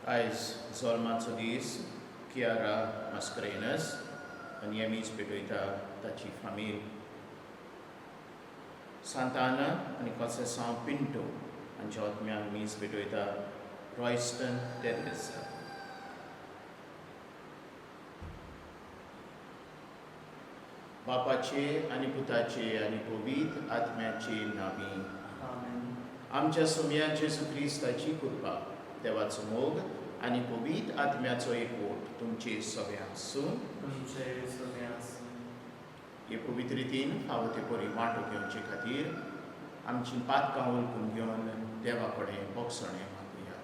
Ais zolmaco dís, Chiara Mascarenas, ani amici pedoita taci família. Santana, ani Conceição Pinto, anjot mi amici pedoita Royston Teresa. बापाचे आणि पुताचे आणि पवित्र आत्म्याचे नावी. आमच्या सोम्या जेजू क्रिस्ताची कृपा, देवाचो मोग आणि पवित्र आत्म्याचो एकवट तुमचे सगळ्यांक आसूं. हे पवित्र रितीन फावो ते परी वांटो घेवचे खातीर आमची पातकां वळखून घेवन देवा कडेन बोगसणें मागुया.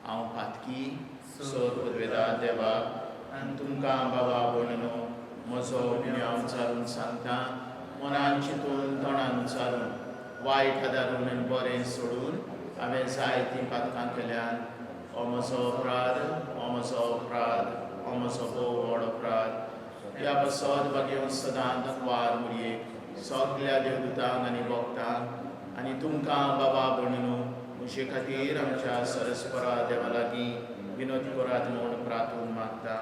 हांव पातकी सोर पदवेदार देवाक आनी तुमकां बाबा भयणो म्हजो गुन्यांव चालून सांगता, मनान चिंतून तोंडान उच्चारून वायट आदारून आनी बरें सोडून हांवें जायतीं पातकां केल्यान हो म्हजो अपराध, हो म्हजो अपराध, हो म्हजो भोव व्हड अपराध. ह्या बसत बागेवन सदांच तकवार मुरयेक सगल्या देवदूतांक आनी भक्तांक आनी तुमकां बाबा भयणो म्हजे खातीर आमच्या सरस्परा देवा लागीं विनोद करात म्हूण प्रार्थून मागता.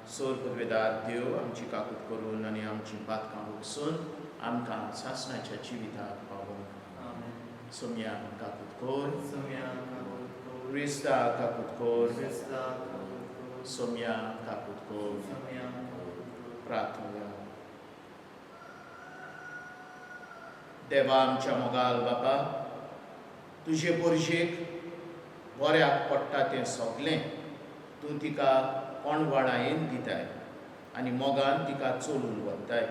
सोर पदवेदार देव आमची काकूट करून आनी आमची पातकां उकसून आमकां सासणाच्या जिविताक पावून. सोम्या काकूट कोर, क्रिस्ता काकूट कोर, सोम्या काकूट कोर. प्रार्थना. देवा आमच्या मोगाल बापा, तुजे पोरशेक बऱ्याक पडटा तें सगलें तूं तिका कोणवाडायेन दिताय आनी मोगान तिका चलून व्हरताय.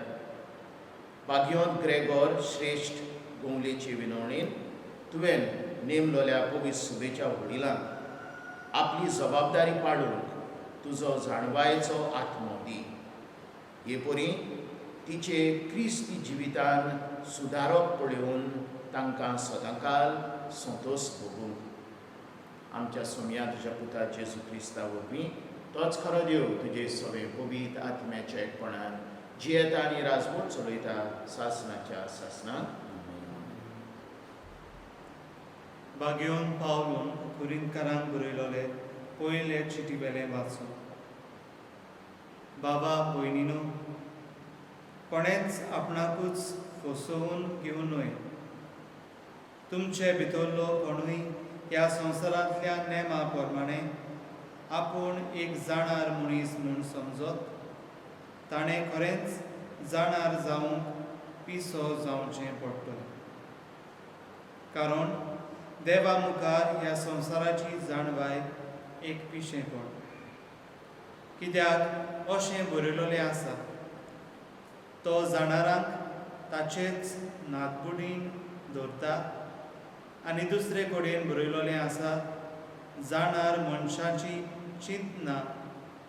बागयोंत ग्रेगोर श्रेश्ठ गोंगलेचे विनवणेन तुवें नेमलोल्या पवित्र सुबेच्या वडिलांक आपली जबाबदारी पाडूंक तुजो जाणवायेचो आत्मो दी. हे परी तिचे क्रिस्ती जिवितान सुदारप पळोवन तांकां सदांकाल संतोश भोगूंक. आमच्या सोम्या तुज्या पुता जेजू क्रिस्ता वरवीं तोच खरो देव तुजे सगळे पवित्र आत्म्याच्या एकपणान जियेता आनी राजवट चलयता सासणाच्या सासणाक. बागयोन पावलून कुरिंदकारांक बरयलोले पयले चिटी वेले वाचून. बाबा भयणीनो, कोणेच आपणाकूच फसोवन घेवं न्हय. तुमचे भितरलो कोणूय ह्या संवसारांतल्या नेमा प्रमाणें आपूण एक जाणार मनीस म्हूण समजत ताणें खरेंच जाणार जावंक पिसो जावचें पडटलें. कारण देवा मुखार ह्या संवसाराची जाणवाय एक पिशेंपण. कित्याक अशें बरयलोलें आसा, तो जाणारांक ताचेच नातकुडीन दवरता. आनी दुसरे कडेन बरयलोलें आसा, जाणार मनशाची चिंतना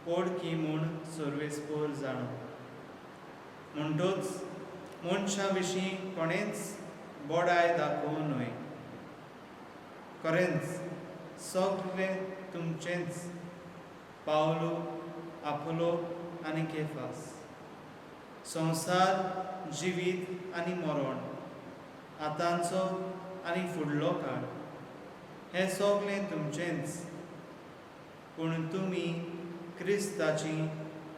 पोडकी म्हूण सर्वेस्पर जाणो. म्हणटूच मनशा विशीं कोणेच बोडाय दाखोवं न्हय. खरेंच सगळें तुमचेंच. पावलो, आपोलो आनी केफास, संवसार, जिवीत आनी मरण, आतांचो आनी फुडलो काळ, हें सगळें तुमचेंच. पूण तुमी क्रिस्ताची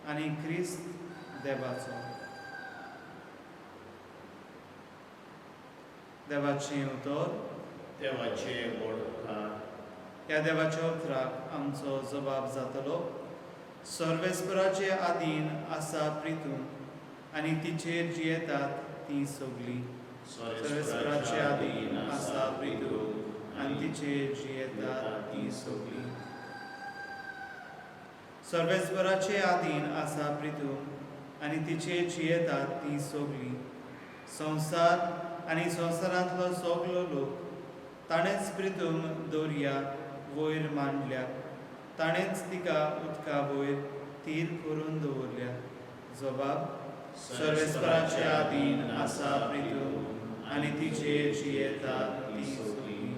आनी क्रिस्त देवाचो. देवाचें उतर. देवाचे वडकार. ह्या देवाच्या उतराक आमचो जबाब जातलो. सर्वेस्पराचे आदीन आसा प्रितून आनी तिचेर जियेतात तीं सगळीं. सर्वेस्पराचे आदीन आसा प्रितून आनी तिचेर जियेतात तीं सगळीं. सर्वेस्पराचे आदीन आसा प्रितून आनी तिचेर जियेतात तीं सगळीं. संवसार आनी संवसारांतलो सगलो लोक ताणेंच प्रितूम दर्या वयर मांडल्या. ताणेंच तिका उदका वयर थीर करून दवरल्या. जबाब. सर्वेस्पराचे आदीन आसा प्रितूम आनी तिचेर जियेतात तीं सगळीं.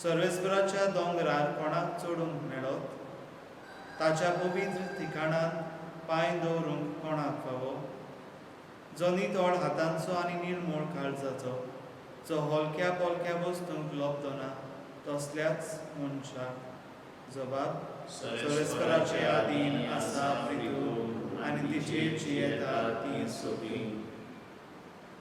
सर्वेस्पराच्या दोंगरार कोणाक चडूंक मेळत? ताच्या पवित्र ठिकाणांत पांय दवरूंक कोणाक फावो? जो नितळ हातांचो आनी निर्मळ काळजाचो, जो हलक्या पोलक्या वस्तूंक लोभतो ना, तसल्याच मनशाक जबाब सर्वेस्पराचे आदीन आसा प्रितू आनी तिचेर जी येता ती सोबी.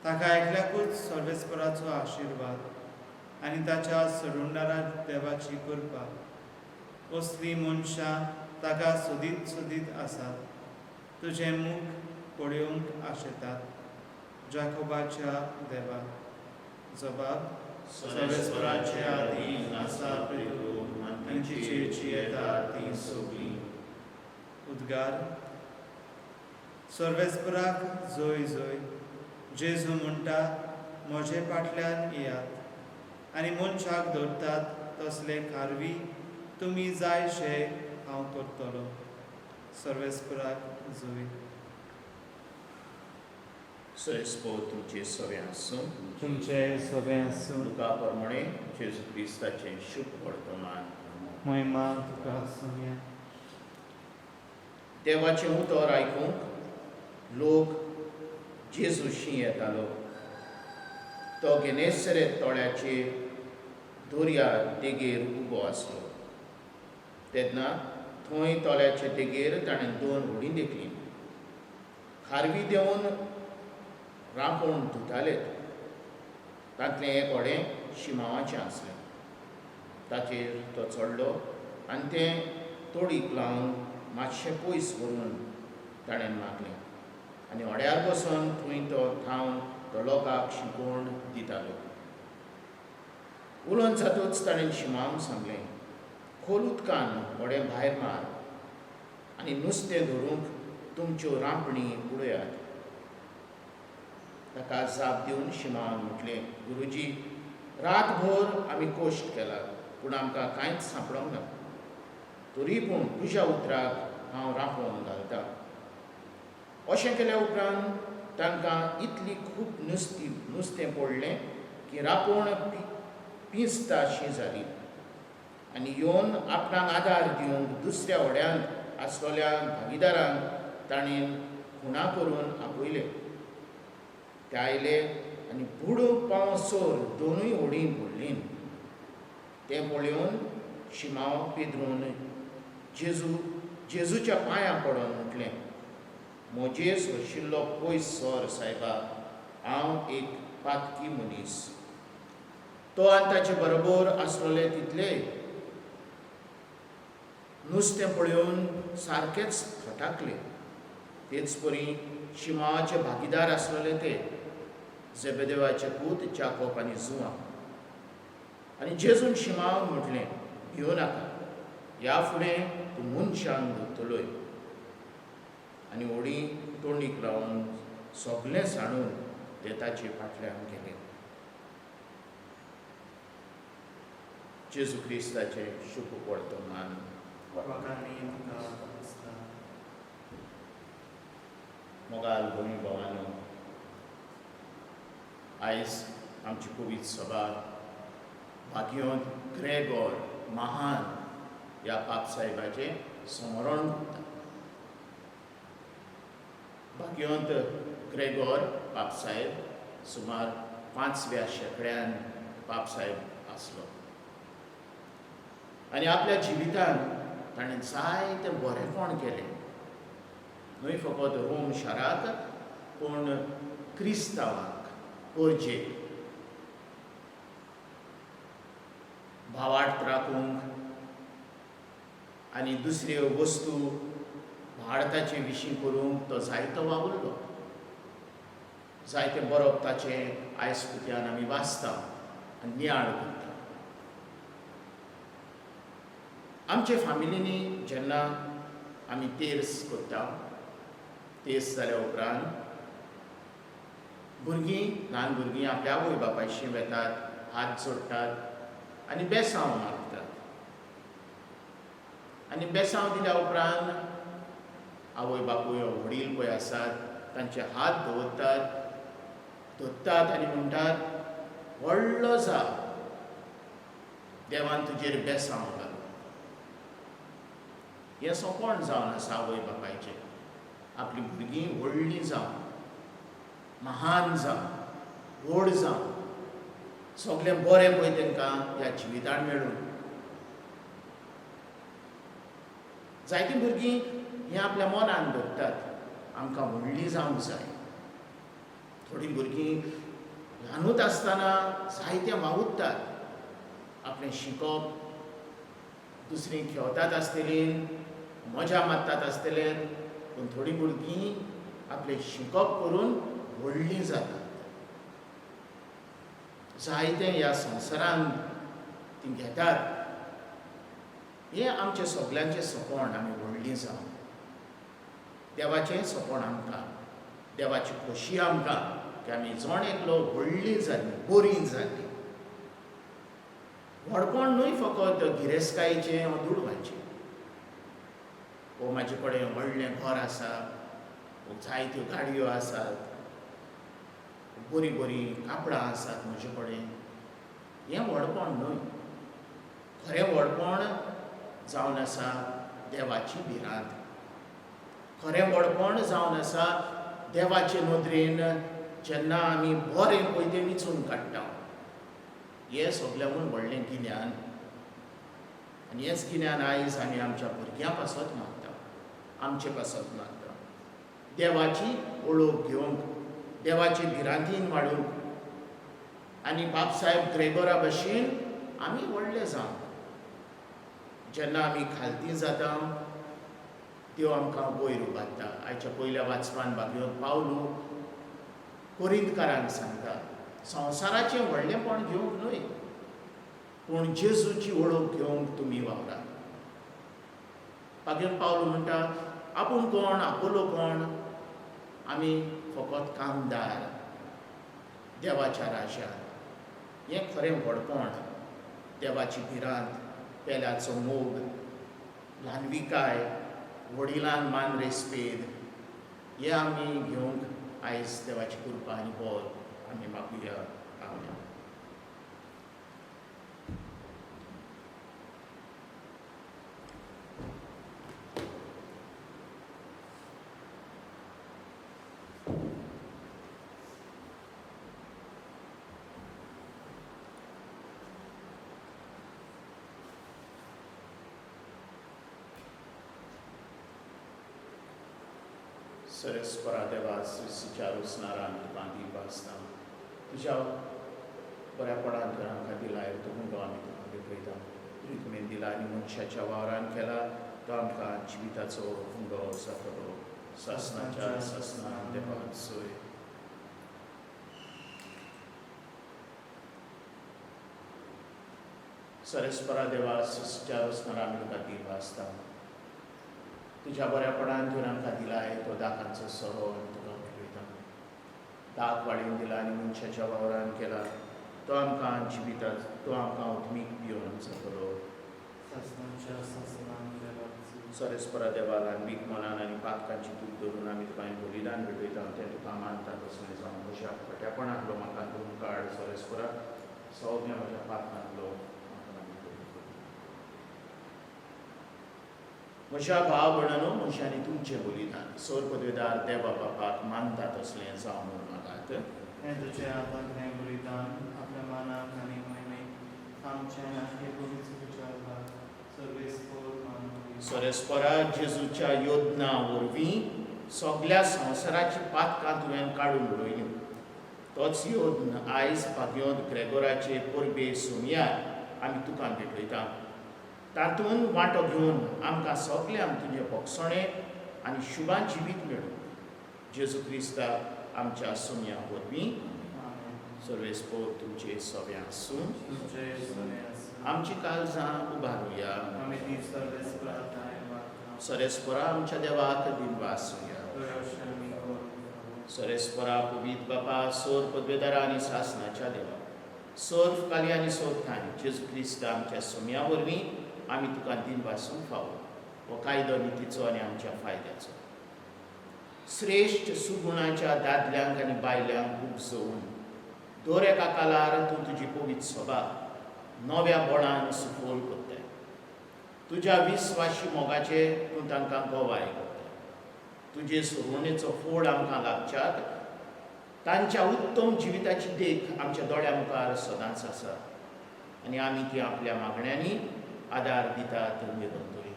ताका एकल्याकूच सर्वेस्पराचो आशिर्वाद आनी ताच्या सरुंडारा देवाची कृपा. असली मनशां ताका सोदीत सोदीत आसात, तुजें मुख पळोवंक आशेतात. जाकोबाच्या देवा जबाब सर्वेस्पराचे आदीन आसा प्रितू आनी तिचेर जी येता ती सोबी. उद्गार. सर्वेस्पराक जय जय. जेजू म्हणटा, म्हजे फाटल्यान येयात आनी मनशाक धरतात तसले खारवी तुमी जायशे हांव करतलो. सर्वेस्पराक जय. सैस्पो तुमचे सवे आसूं. तुमचे सगळे आसूं. तुका प्रमाणे जेजू क्रिस्ताचें शुभ वर्तमान. महिमा तुका आसूं. देवाचें उतर आयकूंक लोक जेजूशी येतालो. तो गेनेसरेत तळ्याचेर दोर्या देगेर उबो आसलो. तेन्ना थंय तळ्याचे देगेर ताणें 2 व्हडीं देखलीं. खारवी देंवन रांपोण धुतालेत. तांतलें एक व्हडें शिमावाचें आसलें. ताचेर तो चडलो आनी तें तोडीक लावन मातशें पयस व्हरून ताणें मागलें आनी व्हड्यार बसून थंय तो थावन तो लोकांक शिकोवण दितालो. उलोवन जातूच ताणें शिमावन सांगलें, खोल उदकान व्हडें भायर मार आनी नुस्तें धरूंक तुमच्यो रांपणी उडयात. ताका जाप दिवन शिमावन म्हटलें, गुरुजी, रातभर आमी कोश्ट केला पूण आमकां कांयच सांपडोंक ना. तरी पूण तुज्या उतराक हांव रांपोवन घालतां. अशें केल्या उपरांत तांकां इतली खूब नुस्तें पडलें की रांपोण पिंजता शी जाली आनी येवन आपणाक आदार दिवंक दुसऱ्या व्हड्यांत आसलोल्या भागीदारांक ताणें खुणा करून आपयले. ते आयले आनी बुडूंक पावसोर 2 व्हडीं बुडलीं. तें पळोवन शिमाव पेद्रून जेजूच्या पांयां पडोन म्हटलें, मोजेस आशिल्लो पयस सोर सायबा, हांव एक पातकी मनीस. तो आनी ताचे बरोबर आसलोले तितले नुस्तें पळोवन सारकेच फटाकले. तेच परी शिमावाचे भागीदार आसलोले ते जेबेदेवाचे पूत जाकोब आनी जुआं. आनी जेजून शिमावन म्हटलें, भियो नाका, ह्या फुडें तूं मनशांक धरतलोय. आनी व्हडीं तोंडीक लावन सगलें सांडून ते ताचे फाटल्यान गेले. जेजू क्रिस्ताचें शुभ वर्तमान. मोगाल भयणी भावांनो, आयज आमची पवित्र सभा भाग्योंत ग्रेगोर महान ह्या पापसाहेबाचें स्मरण करता. भाग्योंत ग्रेगोर पापसाहेब सुमार 5व्या शेंकड्यान पापसाहेब आसलो आनी आपल्या जिवितांत ताणें जायतें बरेंपण केलें. न्हय फकत रोम शाराक पूण क्रिस्तांवांक, परजेक भावार्थ राखूंक आनी दुसऱ्यो वस्तू भारताचे विशीं करूंक तो जायतो वावुरलो. जायतें बरोवप ताचें आयज पुत्यान आमी वाचता आनी नियाळ करता. आमचे फामिलींनी जेन्ना आमी तेर्स करता, तेर्स जाल्या उपरांत भुरगीं, ल्हान भुरगीं आपल्या आवय बापायशी वेतात, हात जोडटात आनी बेसांव मागतात. आनी बेसांव दिल्या उपरांत आवय बापूय वडील पळय आसात तांचे हात धरतात आनी म्हणटात, व्हडलो जा, देवान तुजेर बेसांव घालो. हें सोंपण जावन आसा आवय बापायचें. आपलीं भुरगीं व्हडलीं जावन महान जावं, व्हड जावं, सगळें बरें पळय तांकां ह्या जिवितान मेळूं. जायतीं भुरगीं हें आपल्या मनान धरतात आमकां व्हडलीं जावंक जाय. थोडीं भुरगीं ल्हानूच आसतना जायतें वावुरतात, आपलें शिकप, दुसरीं खेळटात आसतलीं, मजा मारतात आसतले, पूण थोडीं भुरगीं आपलें शिकप करून व्हडलीं जातात. जायतें ह्या संवसारांत तीं घेतात. हें आमचें सगल्यांचें सपन आमी व्हडलीं जावं. देवाचें सपन आमकां, देवाची खोशी आमकां की आमी जण एकलो व्हडलीं जालीं, बरीं जालीं. व्हडपण न्हय फकत गिरेस्तकायेचें वा दुडवाचें. वो म्हाजे कडेन व्हडलें घर आसा, जायत्यो गाडयो आसात, बरीं बरीं कापडां आसात म्हजे कडेन, हें व्हडपण न्हय. खरें व्हडपण जावन आसा देवाची भिरांत. खरें व्हडपण जावन आसा देवाचे नदरेन जेन्ना आमी बरें पळय तें विचून काडटा. हें सगळ्यांकून व्हडलें गिन्यान. आनी हेंच गिन्यान आयज आमी आमच्या भुरग्यां पासत मागता, आमचे पासत मागता. देवाची ओळख घेवंक, देवाचे भिरांतीन वाडूंक आनी बाबसाहेब ग्रेगोरा भशेन आमी व्हडले जावंक. जेन्ना आमी खालती जाता त्यो आमकां वयर उबारता. आयच्या पयल्या वाचपान भागवत पावलू कोरिंतकारांक सांगता, संवसाराचें व्हडलेंपण घेवंक न्हय, पूण जेजूची ओळख घेवंक तुमी वावरात. भागवत पावलू म्हणटा, आपूण कोण, आपोलो कोण? आमी फकत कामदार देवाच्या राज्यांत. हें खरें व्हडपण. देवाची भिरांत, पेल्याचो मोग, ल्हानविकाय, वडिलांक मान रेस्पेद, हें आमी घेवंक आयज देवाची कृपा आनी बोर आमी मागुया. आमेन. सरस्परा देवा सृश्टीच्या रुसनारान तुका दिवप आसता. तुज्या बऱ्यापणान तर आमकां दिलाय तो हुंडो आमी तुका देपयता. तुवें तुवें दिला आनी मनशाच्या वावरान केला तो आमकां जिविताचो हुंडो जातलो. ससनाच्या ससनान देवान सोय. सरस्परा देवा सृश्टीच्या रुसनारान आमी तुका दिवप आसता. तुज्या बऱ्यापणान तुवें आमकां दिलाय तो दाकांचो सरो आमी तुका भेटयता. दाक वाडीन दिला आनी मनशाच्या वावरान केला तो आमकां जिवितात, तो आमकां उठमीक पिवन जातलो. सरस्परा देवा ल्हानवीक मनान आनी पातकांची तूप धरून आमी तुका बलिदान भेटयता. तें तुका मानता तसलें जावं म्हज्या खोट्यापणांतलो म्हाका धरून काड. सरस्परा सगळ्या म्हज्या पातकांतलो म्हज्या भाव भयणांनो, मनशांनी तुमचें बलिदान सोर पदवेदार देवा बापाक मानता तसलें जावं म्हूण मागात. हें तुजें आतां बलिदान आपल्या मानाक आनी महिमेक आमचें आनी पवित्र विचारतात सर्वेस्पर मानवी. सरस्परा जेजूच्या योजना वरवीं सगळ्या संवसाराची पातकां तुवें काडून उडयलीं. तोच योद्न आयज भागवत ग्रेगोराचे परबे सोमयार आमी तुका भेटयता. तातूंत वांटो घेवन आमकां सगल्यांक तुजें भोगसणें आनी शुभान जिवीत मेळूं. जेजू क्रिस्ताक आमच्या सोमया वरवीं सर्वेस्पर तुमचे सवे आसूं. आमची काळजां उबारुया. सरस्परा आमच्या देवाक दिनवा आसूया. सरस्परा पवित्र बापा सोर पदवेदारा आनी सासणाच्या देवा, सोर काली आनी सोर थाय जेजू क्रिस्त आमच्या सोमया वरवीं आमी तुका दिन वासूंक फावो. हो कायदो नितीचो आनी आमच्या फायद्याचो. श्रेश्ठ सुगुणाच्या दादल्यांक आनी बायल्यांक उपजोवन दर एका कालार तूं तुजी पवित्र सभा नव्या बळान सुफोल करताय. तुज्या विस्वाशी मोगाचे तूं तांकां गोवाय करताय. तुजे सुरवणेचो फोड आमकां लागच्याक तांच्या उत्तम जिविताची देख आमच्या दोळ्या मुखार सदांच आसा आनी आमी ती आपल्या मागण्यांनी आदार दितात निरंतरी.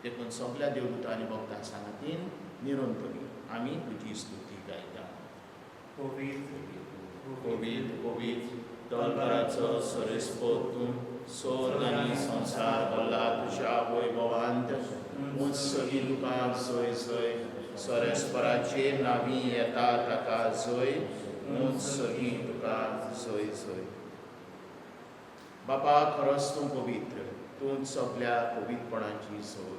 देखून सगळ्या देवदूतां आनी भक्तां सांगातीन निरंतरी आमी तुजी स्तुती गायता. कोवीद कोवीद दोलबराचो सरेस्पोत तूं सोर्ग आनी संसार भरला तुज्या वैभवांत. मूज सगळी तुका जय जय. सरेस्पराचेर नावी येता ताका जय. मूज सगळी तुका जय जय. बापा, खरोच तूं पवित्र. तूं सगळ्या पवित्रपणाची सोय.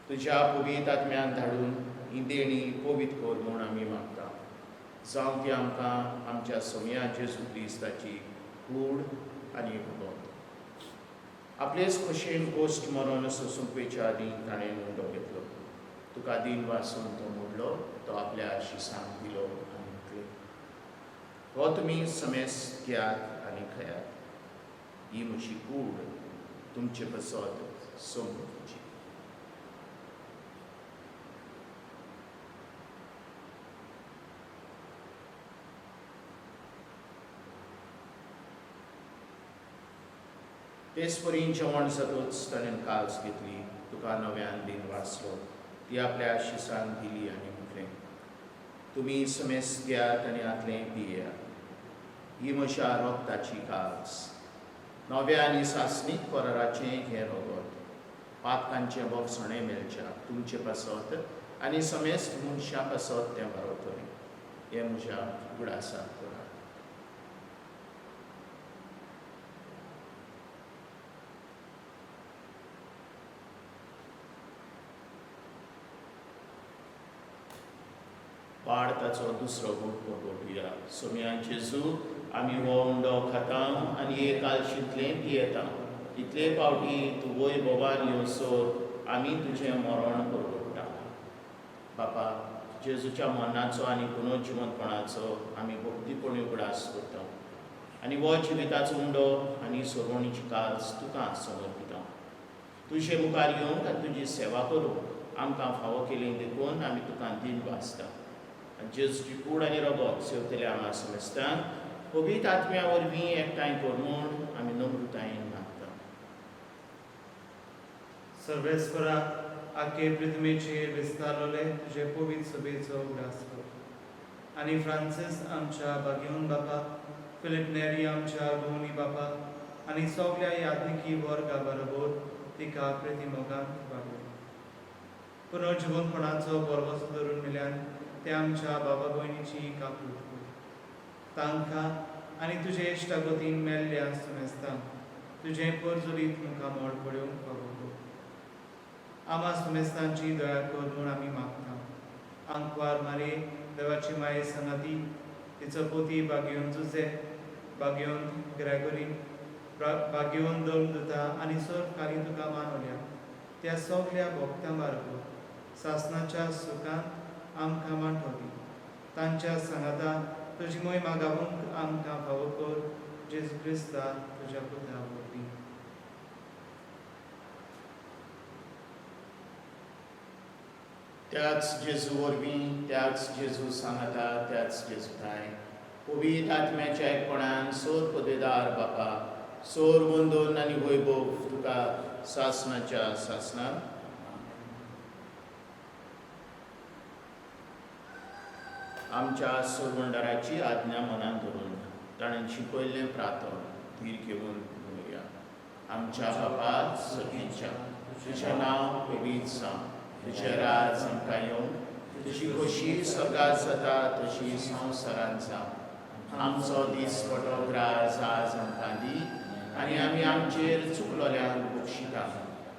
तुज्या पवित्र आत्म्यान धाडून ही देणी पवित्र कर म्हूण आमी मागता. जावं ती आमकां आमच्या सोम्या जेजू क्रिस्ताची कूड आनी भगवंत. आपलेच खोशेन गोश्ट मरण सोंसूंक पयच्या आदीं ताणें मुंडो घेतलो. तुका दिन वासून तो मोडलो. तो आपल्या शिसांक दिलो आनी उठले. हो तुमी समेस घेयात आनी खयात. ही म्हजी कूड तुमचे बसत सोमची. तेच परी जेवण जातूच ताणें काल्स घेतली. तुका नव्यान दिन वाचलो. ती आपल्या शिसांक दिली आनी म्हटलें, तुमी समेस घेयात आनी आतलें पियेयात. ही म्हज्या रोगताची काल्स. नव्या आनी सासणीक पराराचें हें रगत. पातकांचें बोगसणें मेलच्या तुमचे पासत आनी समेस मनशां पासत तें वारतलें. हें म्हज्या उगडासाक करात. पाड ताचो दुसरो घोट घोटुया. सोम्या जेजू, आमी हो उंडो खाता आनी हे कालशींतलें पियेता. इतले फावटी तूं वैभवान येवसोर आमी तुजें मरण परगट्टा. बापा, जेजूच्या मरणाचो आनी पुनर्जिवंतपणाचो आमी भक्तीपणी उगडास करता आनी हो जिविताचो उंडो आनी सोडवणीची काल्स तुका समर्पिता. तुजे मुखार येवंक आनी तुजी सेवा करूंक आमकां फावो केली देखून आमी तुका दिन वाचता. आनी जेजूची कूड आनी रगत सेवतले आमार समजतान पवित्र आत्म्या वरवीं एकठांय कर म्हूण आमी नम्रतायेन मागता. सर्वेस्परा, आखे पृथ्वीचेर विस्तारलोले तुजे पवित्र सभेचो उगडास कर. आनी फ्रांसीस आमच्या बागेवन बापा, फिलिप नेरी आमच्या भोवनी बापा आनी सगळ्या यात्रिकी वर्गा बरोबर तिका प्रतिमोगान वाडय. पुनर्जिवंतपणाचो बरवसो धरून मिल्यान ते आमच्या बाबा भयणीची काकूट कर. तांकां आनी तुजे इश्टागतीन मेल्ल्या सुमेस्तांक तुजें परजुरीत मुखार मोड पडूंक फावो कर. आमा सुमेस्तांची दया कर म्हूण आमी मागता. आंकवार मारे, देवाची माये संगाती, तिचो पोती बागेवन जुजे, बागेवन ग्रेगोरीन, बागेवन दोमदुता आनी सर्वकारी तुका मानवल्या त्या सगळ्या भक्तां बरोबर सासणाच्या सुखांत आमकां मांठोवी. तांच्या सांगाता तुजी मोहिमा गावूंक आमकां फावो कर. जेजू क्रिस्ता तुज्या पुता वरवीं. त्याच जेजू वरवीं, त्याच जेजू सांगाता, त्याच जेजूताय पवित्र आत्म्याच्या एकपणान सोर पदवेदार बापा, सोर वंदन आनी वैभव तुका सासणाच्या सासणान आमच्या सोरवंडाराची आज्ञा मनान धरून ताणें शिकयल्लें प्रार्थन धीर घेवन म्हणुया. आमच्या बापा सगळींच्या, तुजें नांव पवित्र जावं. तुजें राज आमकां येवंक. तुजी खोशी स्वर्गांत जाता तशी संवसारांत जावं. आमचो दीस पडटो ग्रास आज आमकां दी आनी आमी आमचेर चुकलोल्यांक बक्षिता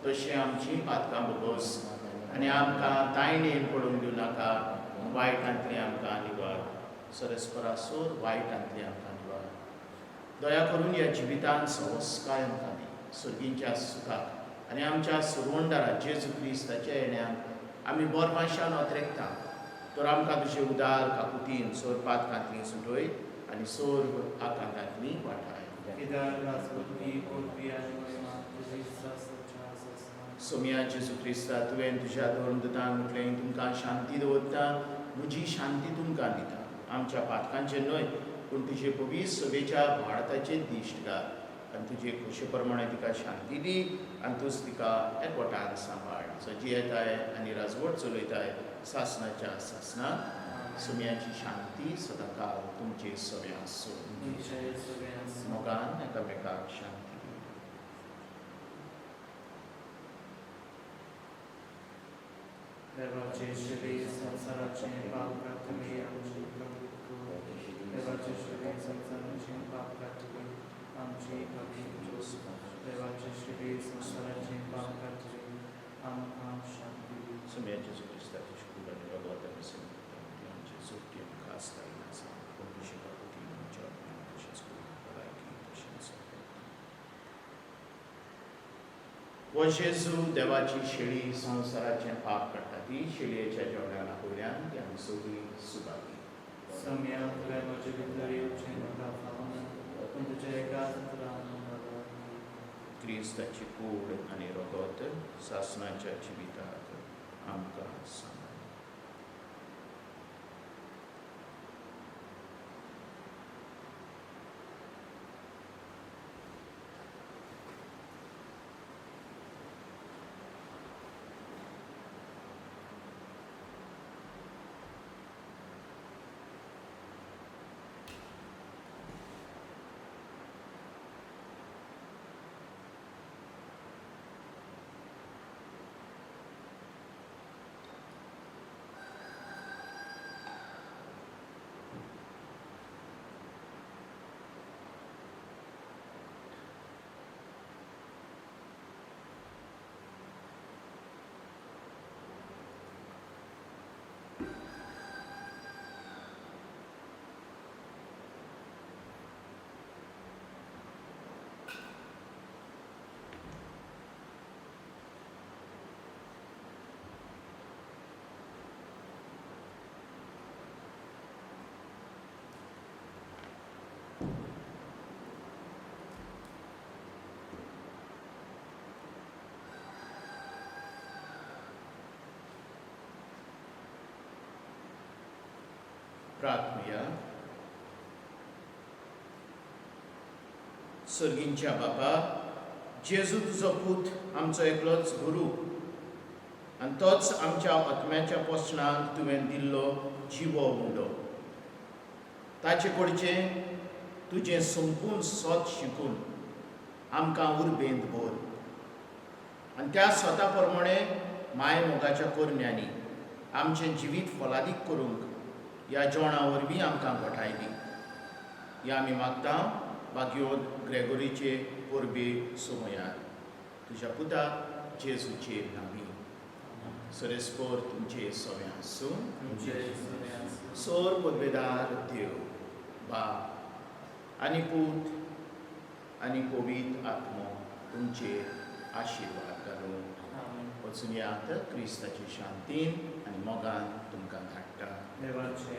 तशें आमची पातकां भोगोस आनी आमकां तायणेन पडूंक दिवं नाका. वायटांतली आमकां निवार. सरस्परासोर वायटांतली आमकां निवार. दया करून ह्या जिवितांत संस्कार आमकां दी. सर्गींच्या सुखाक आनी आमच्या सुरवंडारा जेजू क्रिस्ताच्या येण्याक आमी बोरमाशान ओतरेकता. तर आमकां तुजे उदार काकुतीन सोर पातकांतली सुटय आनी सोर आकांतांतली वाठाय. सोम्या जेजू क्रिस्ता तुवें तुज्या दोन दुतांक म्हटलें तुमकां शांती दवरता, म्हजी शांती तुमकां दिता. आमच्या पातकांचे न्हय, पूण तुजे पवित्र सभेच्या भारताचे दिश्टकार आनी तुजे खोशे प्रमाणे तिका शांती दी आनी तूंच तिका एकवटान सांबाळ. सजी येताय आनी राजवट चलयताय सासणाच्या सासणाक. सुमयाची शांती सदांकाळ तुमचे सगळ्यांक आसूं. मोगान एकामेकाक शांती दी. देवाचे श्री संसाराचे पाप प्रार्थने आमची कबूल कर. देवाचे श्री संसाराचे पाप प्रार्थने आमची कबूल कर. देवाचे श्री संसाराचे पाप प्रार्थने आमकां शांती दी. सुमयाचे सुख्रिस्ताची शक्ती आनी रगत आनी संपत्ती आमचे सुखी आनी खास कायन आसा. पूण तुजे बाबतींत आमच्या तशेंच करून भलायकी तशेंच वो जेजू देवाची शेळी संवसाराचें पाप काडटा ती शेळयेच्या जेवणां वयल्यान ती आमी सगळीं सुबागी. सम्या तुवें म्हजे भितर येवचें म्हाका फावना, पूण तुज्या एका उतरान म्हाका क्रिस्ताची कूड आनी रगत सासणाच्या जिवितांत आमकां सांबाळ. प्रार्थना. सर्गींच्या बापा, जेजू तुजो पूत आमचो एकलोच गुरू आनी तोच आमच्या आत्म्याच्या पोसणाक तुवें दिल्लो जिवो उंडो. ताचे कडचें तुजें संपूर्ण सोत शिकून आमकां उर्बेंत भर आनी त्या सोता प्रमाणे माय मोगाच्या कोरण्यांनी आमचें जिवीत फलादीक करूंक ह्या जेवणा वरवीं आमकां घोटाय दी. हें आमी मागता भाग्योद ग्रेगोरीचे परबे सोमयार तुज्या पुता जेजूचे नांवी. सरेस्पोर तुमचे सगळ्यां आसूं. सोर पदवेदार देव बाप आनी पूत आनी पवित्र आत्मो तुमचे आशिर्वाद घालून वचून यात क्रिस्ताची शांतीन आनी मोगान तुमकां धाडटा. देवाचे